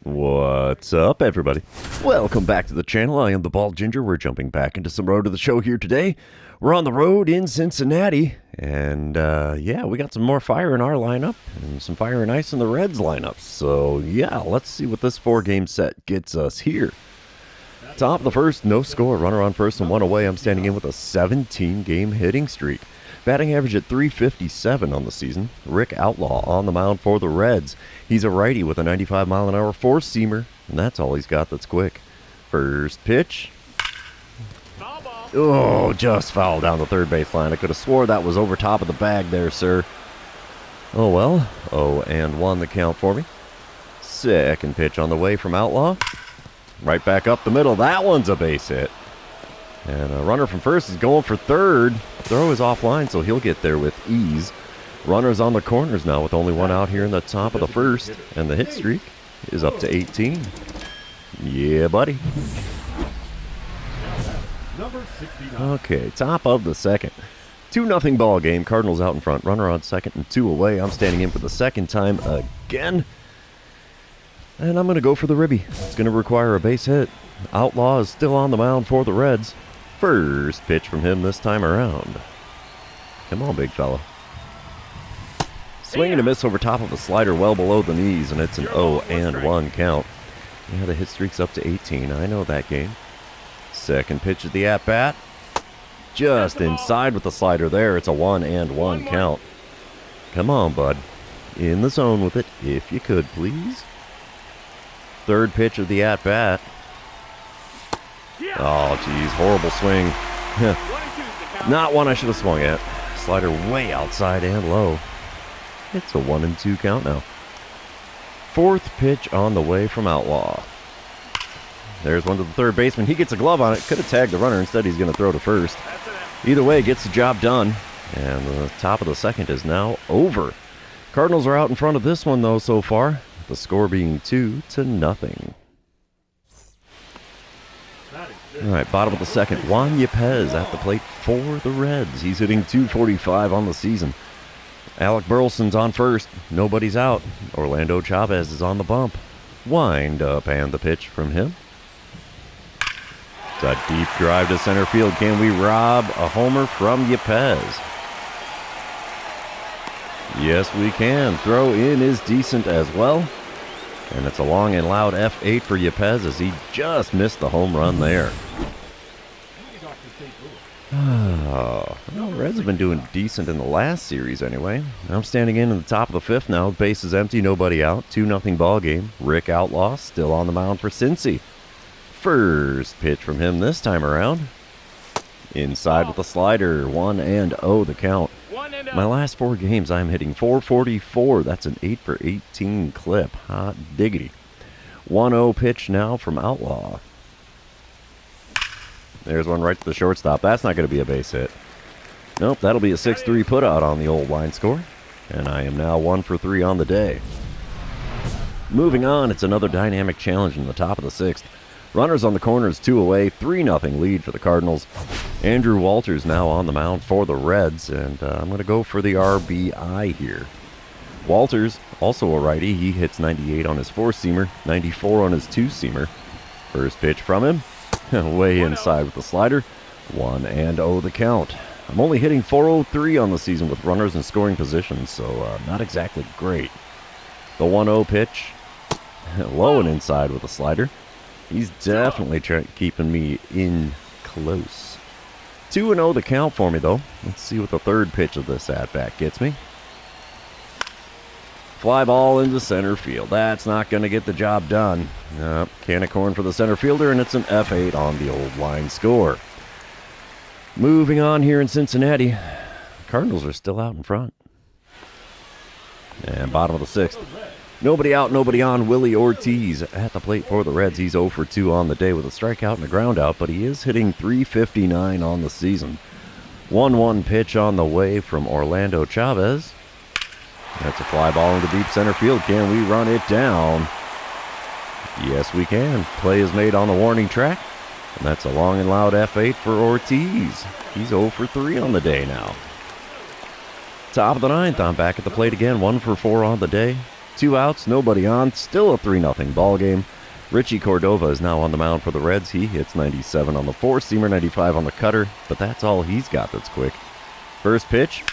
What's up, everybody? Welcome back to the channel. I am the Bald Ginger. We're jumping back into some road to the show here today. We're on the road in Cincinnati, and yeah, we got some more fire in our lineup and some fire and ice in the Reds lineup. So yeah, let's see what this 4-game set gets us here. Top of the first, no score, runner on first and one away. I'm standing in with a 17-game hitting streak. Batting average at .357 on the season. Rick Outlaw on the mound for the Reds. He's a righty with a 95-mile-an-hour four-seamer, and that's all he's got that's quick. First pitch. Oh, just fouled down the third base line. I could have swore that was over top of the bag there, sir. Oh well, 0-1 the count for me. Second pitch on the way from Outlaw. Right back up the middle. That one's a base hit. And a runner from first is going for third. Throw is offline, so he'll get there with ease. Runners on the corners now with only one out here in the top of the first. And the hit streak is up to 18. Yeah, buddy. Okay, top of the second. 2-0 ball game. Cardinals out in front. Runner on second and two away. I'm standing in for the second time again. And I'm going to go for the ribby. It's going to require a base hit. Outlaw is still on the mound for the Reds. First pitch from him this time around. Come on, big fella. Swing and a miss over top of a slider well below the knees, and it's an 0-1 count. Yeah, the hit streak's up to 18. I know that game. Second pitch of the at-bat. Just inside with the slider there. It's a 1-1 count. Come on, bud. In the zone with it, if you could, please. Third pitch of the at-bat. Oh, geez, horrible swing. Not one I should have swung at. Slider way outside and low. It's a 1-2 count now. Fourth pitch on the way from Outlaw. There's one to the third baseman. He gets a glove on it. Could have tagged the runner. Instead, he's going to throw to first. Either way, gets the job done. And the top of the second is now over. Cardinals are out in front of this one, though, so far. The score being 2-0. All right, bottom of the second. Juan Yepez at the plate for the Reds. He's hitting .245 on the season. Alec Burleson's on first. Nobody's out. Orlando Chavez is on the bump. Wind up and the pitch from him. It's a deep drive to center field. Can we rob a homer from Yepez? Yes, we can. Throw in is decent as well. And it's a long and loud F8 for Yepez as he just missed the home run there. Oh, well, Reds have been doing decent in the last series anyway. I'm standing in the top of the fifth now. Base is empty, nobody out. 2-0 ball game. Rick Outlaw still on the mound for Cincy. First pitch from him this time around. Inside with the slider. 1-0 the count. My last 4 games, I'm hitting .444. That's an 8 for 18 clip. Hot diggity. 1-0 pitch now from Outlaw. There's one right to the shortstop. That's not going to be a base hit. Nope, that'll be a 6-3 putout on the old line score. And I am now 1 for 3 on the day. Moving on, it's another dynamic challenge in the top of the sixth. Runners on the corners, 2 away, 3-0 lead for the Cardinals. Andrew Walters now on the mound for the Reds, and I'm going to go for the RBI here. Walters, also a righty, he hits 98 on his four-seamer, 94 on his two-seamer. First pitch from him, way inside with the slider, 1-0 the count. I'm only hitting .403 on the season with runners in scoring position, so not exactly great. The 1-0 pitch, low and inside with the slider. He's definitely keeping me in close. 2-0 the count for me, though. Let's see what the third pitch of this at-bat gets me. Fly ball into center field. That's not going to get the job done. Can of corn for the center fielder, and it's an F8 on the old line score. Moving on here in Cincinnati. Cardinals are still out in front. And bottom of the sixth. Nobody out, nobody on. Willie Ortiz at the plate for the Reds. He's 0 for 2 on the day with a strikeout and a ground out, but he is hitting .359 on the season. 1-1 pitch on the way from Orlando Chavez. That's a fly ball into deep center field. Can we run it down? Yes, we can. Play is made on the warning track, and that's a long and loud F8 for Ortiz. He's 0 for 3 on the day now. Top of the ninth, I'm back at the plate again. 1 for 4 on the day. 2 outs, nobody on. Still a 3-0 ball game. Richie Cordova is now on the mound for the Reds. He hits 97 on the 4-seamer, 95 on the cutter, but that's all he's got that's quick. First pitch.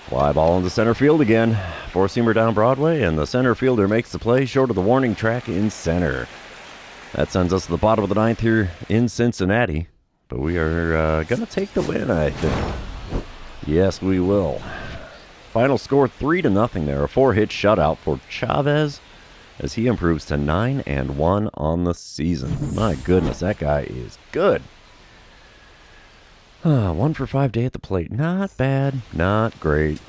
Fly ball into center field again. 4-seamer down Broadway, and the center fielder makes the play short of the warning track in center. That sends us to the bottom of the 9th here in Cincinnati. But we are going to take the win, I think. Yes, we will. Final score 3-0 there. A 4-hit shutout for Chavez as he improves to 9-1 on the season. My goodness, that guy is good. 1 for 5 day at the plate. Not bad, not great.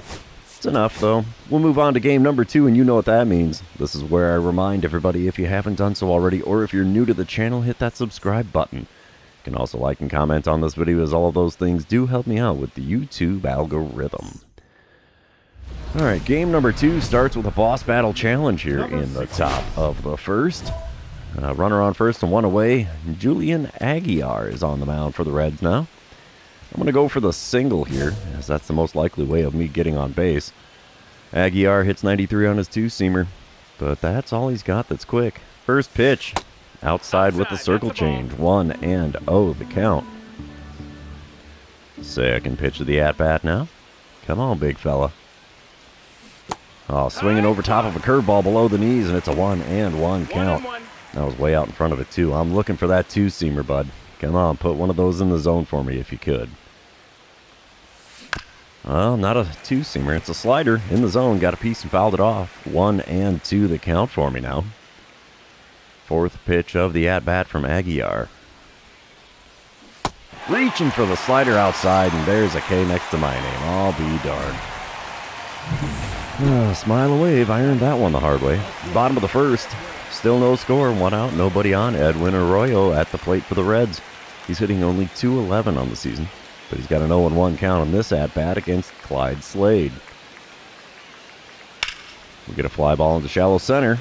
It's enough, though. We'll move on to game number 2, and you know what that means. This is where I remind everybody, if you haven't done so already, or if you're new to the channel, hit that subscribe button. You can also like and comment on this video, as all of those things do help me out with the YouTube algorithm. Alright, game number 2 starts with a boss battle challenge here in the top of the first. Runner on first and 1 away. Julian Aguiar is on the mound for the Reds now. I'm going to go for the single here, as that's the most likely way of me getting on base. Aguiar hits 93 on his 2-seamer, but that's all he's got that's quick. First pitch, outside with the circle change. 1-0 the count. Second pitch of the at-bat now. Come on, big fella. Oh, swinging over top of a curveball below the knees, and it's a 1-1 count. That was way out in front of it, too. I'm looking for that 2-seamer, bud. Come on, put one of those in the zone for me if you could. Well, not a 2-seamer. It's a slider in the zone. Got a piece and fouled it off. 1-2 the count for me now. Fourth pitch of the at-bat from Aguiar. Reaching for the slider outside, and there's a K next to my name. I'll be darned. Smile and wave. I earned that one the hard way. Bottom of the first. Still no score. 1 out, nobody on. Edwin Arroyo at the plate for the Reds. He's hitting only .211 on the season, but he's got an 0-1 count on this at-bat against Clyde Slade. We get a fly ball into shallow center,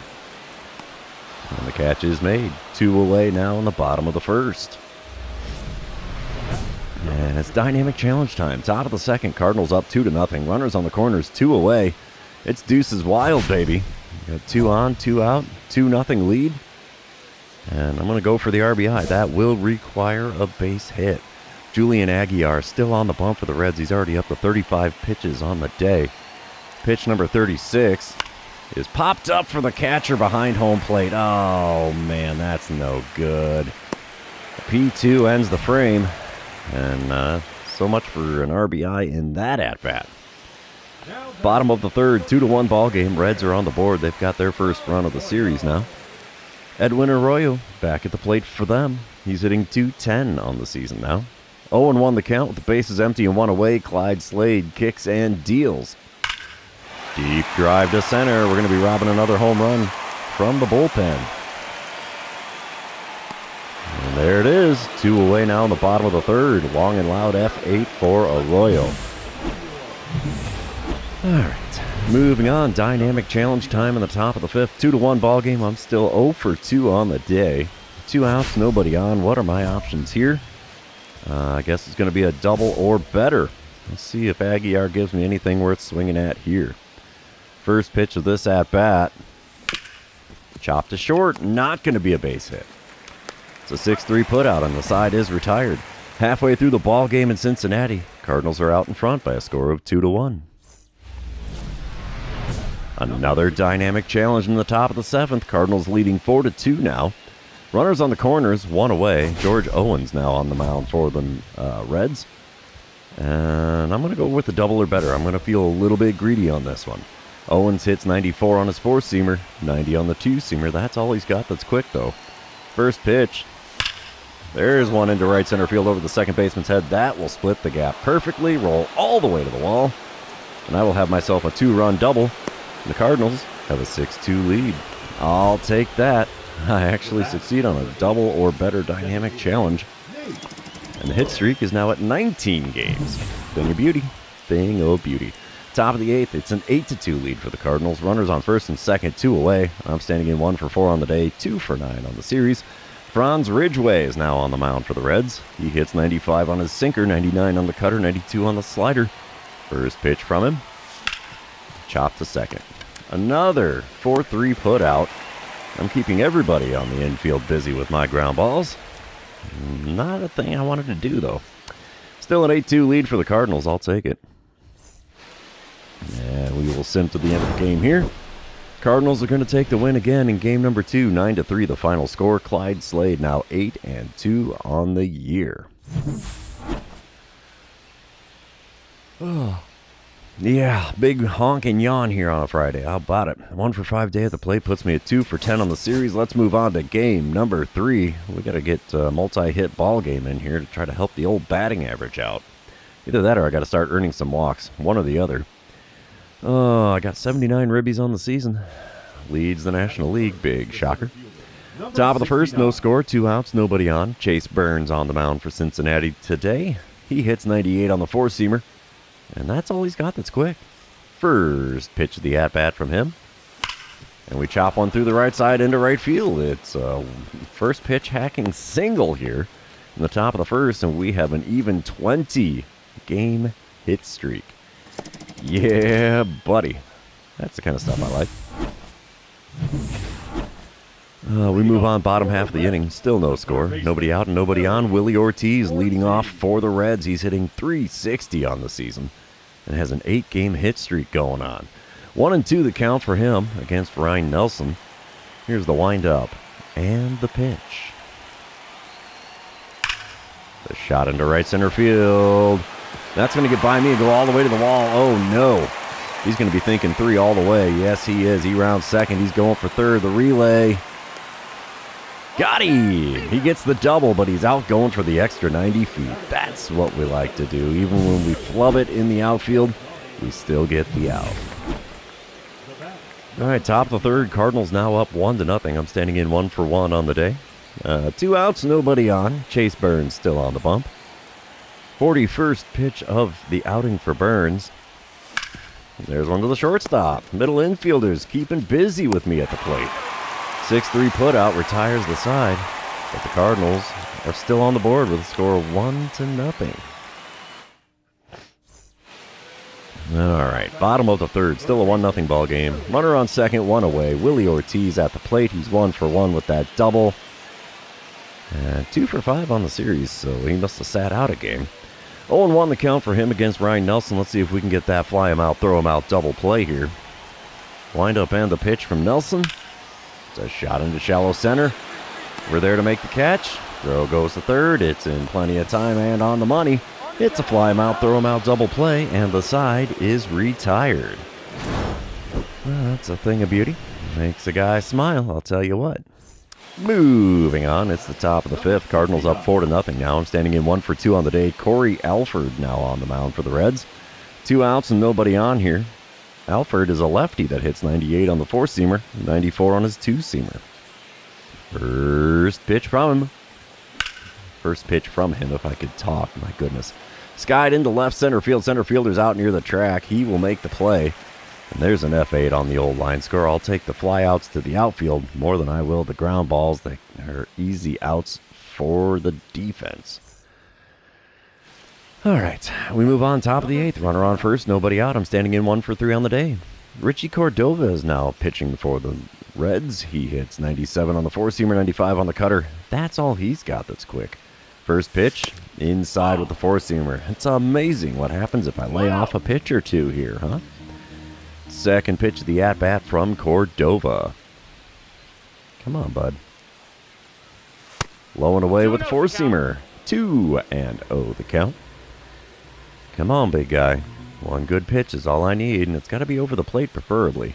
and the catch is made. 2 away now in the bottom of the first. And it's dynamic challenge time. Top of the second, Cardinals up 2-0. Runners on the corners, 2 away. It's Deuces Wild, baby. We got 2 on, 2 out, 2-0 lead. And I'm going to go for the RBI. That will require a base hit. Julian Aguiar still on the bump for the Reds. He's already up to 35 pitches on the day. Pitch number 36 is popped up for the catcher behind home plate. Oh, man, that's no good. P2 ends the frame. And so much for an RBI in that at-bat. Bottom of the third, 2-1 ball game. Reds are on the board. They've got their first run of the series now. Edwin Arroyo back at the plate for them. He's hitting .210 on the season now. 0-1 the count with the bases empty and 1 away. Clyde Slade kicks and deals. Deep drive to center. We're going to be robbing another home run from the bullpen. And there it is. 2 away now in the bottom of the third. Long and loud F8 for Arroyo. All right. Moving on, dynamic challenge time in the top of the fifth. 2-1 ball game. I'm still 0 for 2 on the day. 2 outs, nobody on. What are my options here? I guess it's going to be a double or better. Let's see if Aguiar gives me anything worth swinging at here. First pitch of this at-bat. Chopped to short. Not going to be a base hit. It's a 6-3 putout, and the side is retired. Halfway through the ball game in Cincinnati, Cardinals are out in front by a score of 2-1. Another dynamic challenge in the top of the seventh. Cardinals leading 4-2 now. Runners on the corners, 1 away. George Owens now on the mound for the Reds. And I'm going to go with a double or better. I'm going to feel a little bit greedy on this one. Owens hits 94 on his 4-seamer, 90 on the 2-seamer. That's all he's got that's quick, though. First pitch. There's one into right center field over the second baseman's head. That will split the gap perfectly, roll all the way to the wall. And I will have myself a 2-run double. The Cardinals have a 6-2 lead. I'll take that. I actually succeed on a double or better dynamic challenge. And the hit streak is now at 19 games. Thing of beauty. Thing of beauty. Top of the eighth, it's an 8-2 lead for the Cardinals. Runners on first and second, 2 away. I'm standing in 1 for 4 on the day, 2 for 9 on the series. Franz Ridgway is now on the mound for the Reds. He hits 95 on his sinker, 99 on the cutter, 92 on the slider. First pitch from him. Chop to second. Another 4-3 put out. I'm keeping everybody on the infield busy with my ground balls. Not a thing I wanted to do, though. Still an 8-2 lead for the Cardinals. I'll take it. And we will sim to the end of the game here. Cardinals are going to take the win again in game number 2, 9-3 the final score. Clyde Slade now 8-2 on the year. Oh. Yeah, big honk and yawn here on a Friday. How about it? 1 for 5 day at the plate puts me at 2 for 10 on the series. Let's move on to game number 3. We got to get a multi-hit ball game in here to try to help the old batting average out. Either that or I got to start earning some walks. One or the other. Oh, I got 79 ribbies on the season. Leads the National League. Big shocker. Top of the first, no score, 2 outs, nobody on. Chase Burns on the mound for Cincinnati today. He hits 98 on the 4-seamer. And that's all he's got that's quick. First pitch of the at-bat from him. And we chop one through the right side into right field. It's a first pitch hacking single here in the top of the first. And we have an even 20-game hit streak. Yeah, buddy. That's the kind of stuff I like. We move on bottom half of the inning. Still no score. Nobody out and nobody on. Willie Ortiz leading off for the Reds. He's hitting .360 on the season and has an 8-game hit streak going on. 1-2 the count for him against Ryan Nelson. Here's the windup and the pitch. The shot into right center field. That's going to get by me and go all the way to the wall. Oh, no. He's going to be thinking 3 all the way. Yes, he is. He rounds second. He's going for third. The relay. Got him! He gets the double, but he's out going for the extra 90 feet. That's what we like to do. Even when we flub it in the outfield, we still get the out. All right, top of the third. Cardinals now up 1-0. I'm standing in 1 for 1 on the day. 2 outs, nobody on. Chase Burns still on the bump. 41st pitch of the outing for Burns. There's one to the shortstop. Middle infielders keeping busy with me at the plate. 6-3 put out retires the side, but the Cardinals are still on the board with a score of 1-0. All right, bottom of the third, still a 1-0 ball game. Runner on second, 1 away. Willie Ortiz at the plate. He's 1 for 1 with that double. 2 for 5 on the series, so he must have sat out a game. 0-1 the count for him against Ryan Nelson. Let's see if we can get that fly him out, throw him out double play here. Wind up and the pitch from Nelson. It's a shot into shallow center. We're there to make the catch. Throw goes to third. It's in plenty of time and on the money. It's a fly him out, throw him out double play, and the side is retired. Well, that's a thing of beauty. Makes a guy smile, I'll tell you what. Moving on, it's the top of the fifth. Cardinals up 4-0 now. I'm standing in 1 for 2 on the day. Corey Alford now on the mound for the Reds. 2 outs and nobody on here. Alford is a lefty that hits 98 on the 4-seamer, 94 on his 2-seamer. First pitch from him, if I could talk, my goodness. Skied into left center field. Center fielder's out near the track. He will make the play. And there's an F8 on the old line score. I'll take the flyouts to the outfield more than I will the ground balls. They are easy outs for the defense. All right, we move on top of the 8th. Runner on first, nobody out. I'm standing in 1 for 3 on the day. Richie Cordova is now pitching for the Reds. He hits 97 on the 4-seamer, 95 on the cutter. That's all he's got that's quick. First pitch, inside with the 4-seamer. It's amazing what happens if I lay off a pitch or two here, huh? Second pitch of the at-bat from Cordova. Come on, bud. Low and away with the 4-seamer. 2-0 the count. Come on, big guy. One good pitch is all I need, and it's got to be over the plate preferably.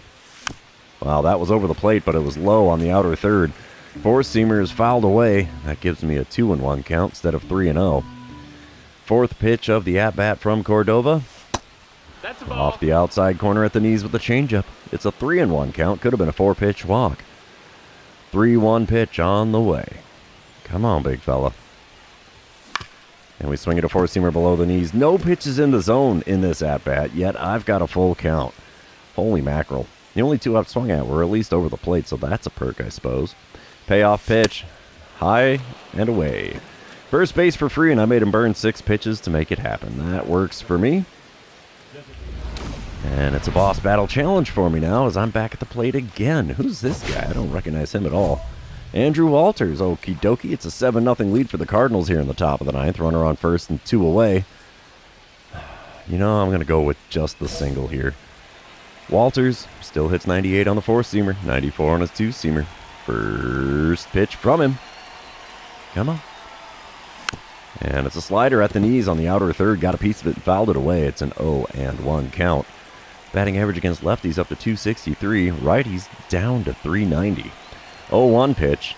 Wow, that was over the plate, but it was low on the outer third. 4-seamer is fouled away. That gives me a 2-1 count instead of 3-0. Fourth pitch of the at-bat from Cordova. Off the outside corner at the knees with the changeup. It's a 3-1 count. Could have been a 4-pitch walk. 3-1 pitch on the way. Come on, big fella. And we swing it a 4-seamer below the knees. No pitches in the zone in this at-bat, yet I've got a full count. Holy mackerel. The only 2 I've swung at were at least over the plate, so that's a perk, I suppose. Payoff pitch. High and away. First base for free, and I made him burn 6 pitches to make it happen. That works for me. And it's a boss battle challenge for me now as I'm back at the plate again. Who's this guy? I don't recognize him at all. Andrew Walters. Okie dokie. It's a 7-0 lead for the Cardinals here in the top of the ninth. Runner on first and 2 away. You know, I'm going to go with just the single here. Walters still hits 98 on the 4-seamer, 94 on his 2-seamer. First pitch from him. Come on. And it's a slider at the knees on the outer third. Got a piece of it and fouled it away. It's an 0-1 count. Batting average against lefties up to 263. Righties down to 390. 0-1 pitch.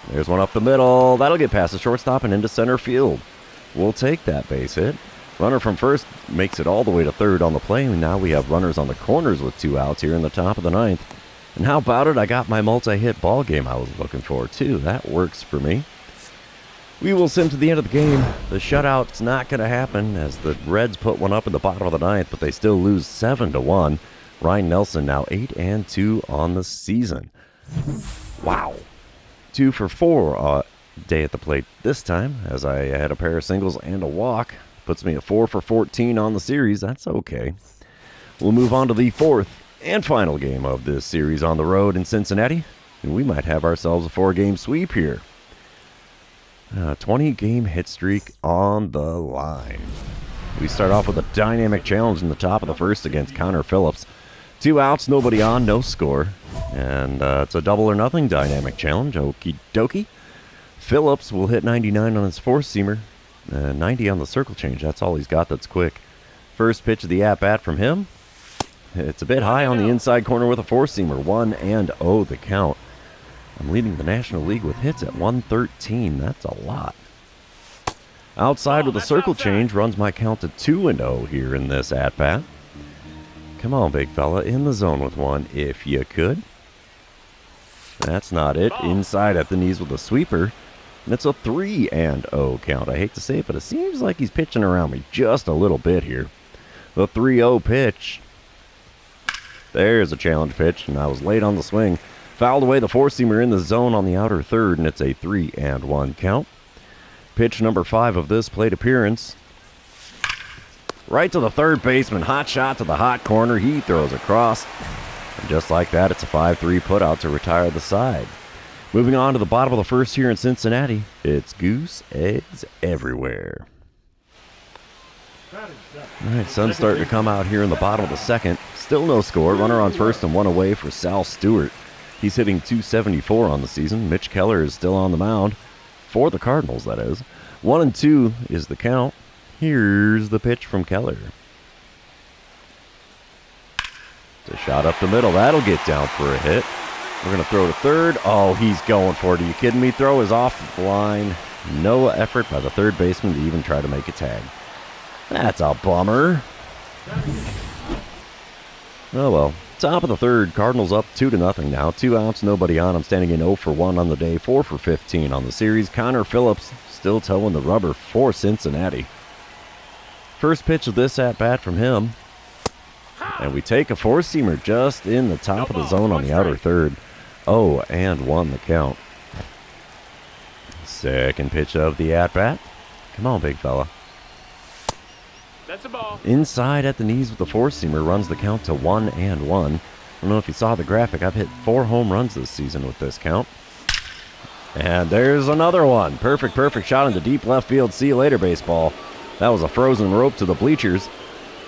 There's one up the middle. That'll get past the shortstop and into center field. We'll take that base hit. Runner from first makes it all the way to third on the play. And now we have runners on the corners with 2 outs here in the top of the ninth. And how about it? I got my multi-hit ball game I was looking for, too. That works for me. We will sim to the end of the game. The shutout's not going to happen as the Reds put one up in the bottom of the ninth, but they still lose 7-1. Ryan Nelson now 8-2 on the season. Wow. 2 for 4 day at the plate this time, as I had a pair of singles and a walk. Puts me at 4 for 14 on the series. That's okay. We'll move on to the 4th and final game of this series on the road in Cincinnati. And we might have ourselves a 4-game sweep here. 20-game hit streak on the line. We start off with a dynamic challenge in the top of the first against Connor Phillips. 2 outs, nobody on, no score. And it's a double or nothing dynamic challenge. Okie dokie. Phillips will hit 99 on his 4-seamer. 90 on the circle change. That's all he's got that's quick. First pitch of the at-bat from him. It's a bit high on the inside corner with a 4-seamer. 1-0 the count. I'm leading the National League with hits at 113. That's a lot. Outside with a circle change runs my count to 2-0 here in this at-bat. Come on, big fella. In the zone with one if you could. That's not it. Inside at the knees with a sweeper. And it's a 3-0 count. I hate to say it, but it seems like he's pitching around me just a little bit here. The 3-0 pitch. There's a challenge pitch, and I was late on the swing. Fouled away the 4-seamer in the zone on the outer third, and it's a 3-1 count. Pitch number 5 of this plate appearance. Right to the third baseman. Hot shot to the hot corner. He throws across. And just like that, it's a 5-3 putout to retire the side. Moving on to the bottom of the first here in Cincinnati. It's goose eggs everywhere. All right, sun's starting to come out here in the bottom of the second. Still no score. Runner on first and 1 away for Sal Stewart. He's hitting .274 on the season. Mitch Keller is still on the mound. For the Cardinals, that is. 1-2 is the count. Here's the pitch from Keller. It's a shot up the middle. That'll get down for a hit. We're going to throw to third. Oh, he's going for it. Are you kidding me? Throw is off the line. No effort by the third baseman to even try to make a tag. That's a bummer. Oh, well. Top of the third, Cardinals up 2-0 now. 2 outs, nobody on. I'm standing in 0 for 1 on the day, 4 for 15 on the series. Connor Phillips still towing the rubber for Cincinnati. First pitch of this at-bat from him. And we take a 4-seamer just in the top of the zone on the outer third. 0-1 the count. Second pitch of the at-bat. Come on, big fella. That's a ball. Inside at the knees with the 4-seamer runs the count to 1-1. I don't know if you saw the graphic. I've hit 4 home runs this season with this count. And there's another one. Perfect shot into deep left field. See you later, baseball. That was a frozen rope to the bleachers.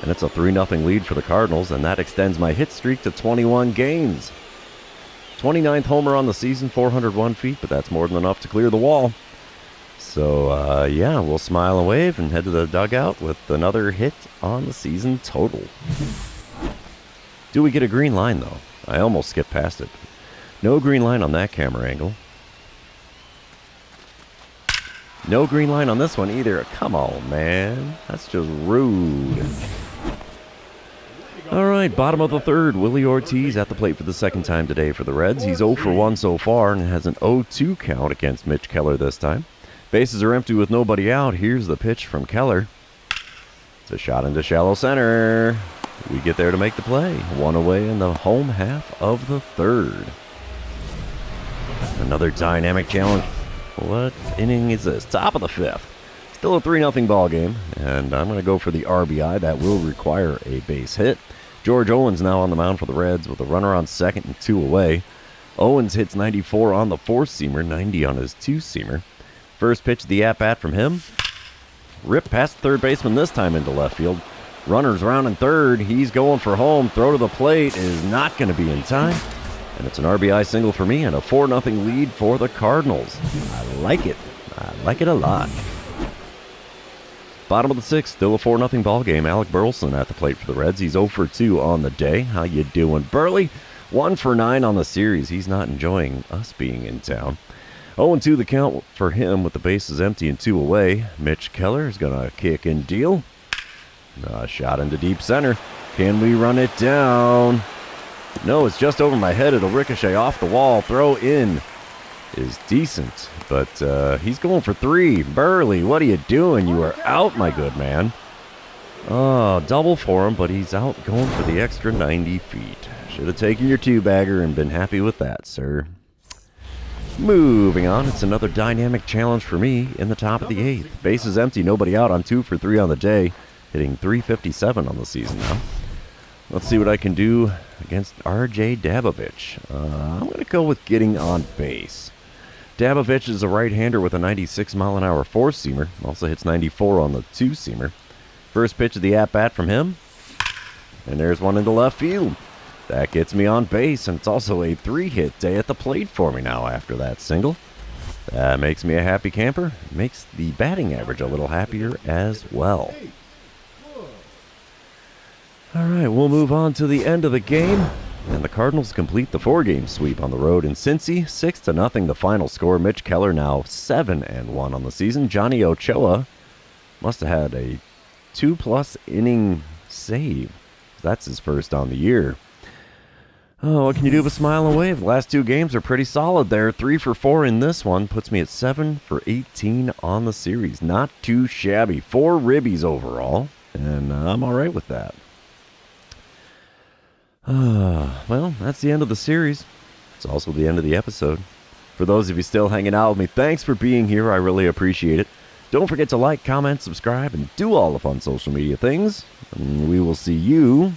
And it's a 3-0 lead for the Cardinals, and that extends my hit streak to 21 games. 29th homer on the season, 401 feet, but that's more than enough to clear the wall. So, yeah, we'll smile and wave and head to the dugout with another hit on the season total. Do we get a green line, though? I almost skipped past it. No green line on that camera angle. No green line on this one either. Come on, man. That's just rude. All right, bottom of the third. Willie Ortiz at the plate for the second time today for the Reds. He's 0 for 1 so far and has an 0-2 count against Mitch Keller this time. Bases are empty with nobody out. Here's the pitch from Keller. It's a shot into shallow center. We get there to make the play. 1 away in the home half of the third. Another dynamic challenge. What inning is this? Top of the 5th. Still a 3-0 ball game, and I'm going to go for the RBI. That will require a base hit. George Owens now on the mound for the Reds with a runner on second and 2 away. Owens hits 94 on the 4-seamer, 90 on his 2-seamer. First pitch of the at-bat from him. Rip past the third baseman this time into left field. Runner's rounding third. He's going for home. Throw to the plate is not going to be in time. And it's an RBI single for me and a 4-0 lead for the Cardinals. I like it. I like it a lot. Bottom of the 6th, still a 4-0 ball game. Alec Burleson at the plate for the Reds. He's 0 for 2 on the day. How you doing, Burley? 1 for 9 on the series. He's not enjoying us being in town. 0-2 the count for him with the bases empty and 2 away. Mitch Keller is going to kick and deal. A shot into deep center. Can we run it down? No, it's just over my head. It'll ricochet off the wall. Throw in is decent, but he's going for 3. Burley, what are you doing? You are out, my good man. Oh, double for him, but he's out going for the extra 90 feet. Should have taken your 2-bagger and been happy with that, sir. Moving on, it's another dynamic challenge for me in the top of the 8th. Bases empty, nobody out. I'm 2 for 3 on the day, hitting .357 on the season now. Let's see what I can do against R.J. Dabovich. I'm going to go with getting on base. Dabovich is a right-hander with a 96-mile-an-hour 4-seamer. Also hits 94 on the 2-seamer. First pitch of the at-bat from him. And there's one into left field. That gets me on base, and it's also a 3-hit day at the plate for me now after that single. That makes me a happy camper. Makes the batting average a little happier as well. All right, we'll move on to the end of the game. And the Cardinals complete the 4-game sweep on the road in Cincy. 6-0 the final score. Mitch Keller now 7-1 on the season. Johnny Ochoa must have had a 2+ inning save. That's his first on the year. Oh, what can you do but smile and wave? The last 2 games are pretty solid there. 3 for 4 in this one. Puts me at 7 for 18 on the series. Not too shabby. 4 ribbies overall. And I'm all right with that. Well, that's the end of the series. It's also the end of the episode. For those of you still hanging out with me, thanks for being here. I really appreciate it. Don't forget to like, comment, subscribe, and do all the fun social media things. And we will see you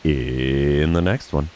in the next one.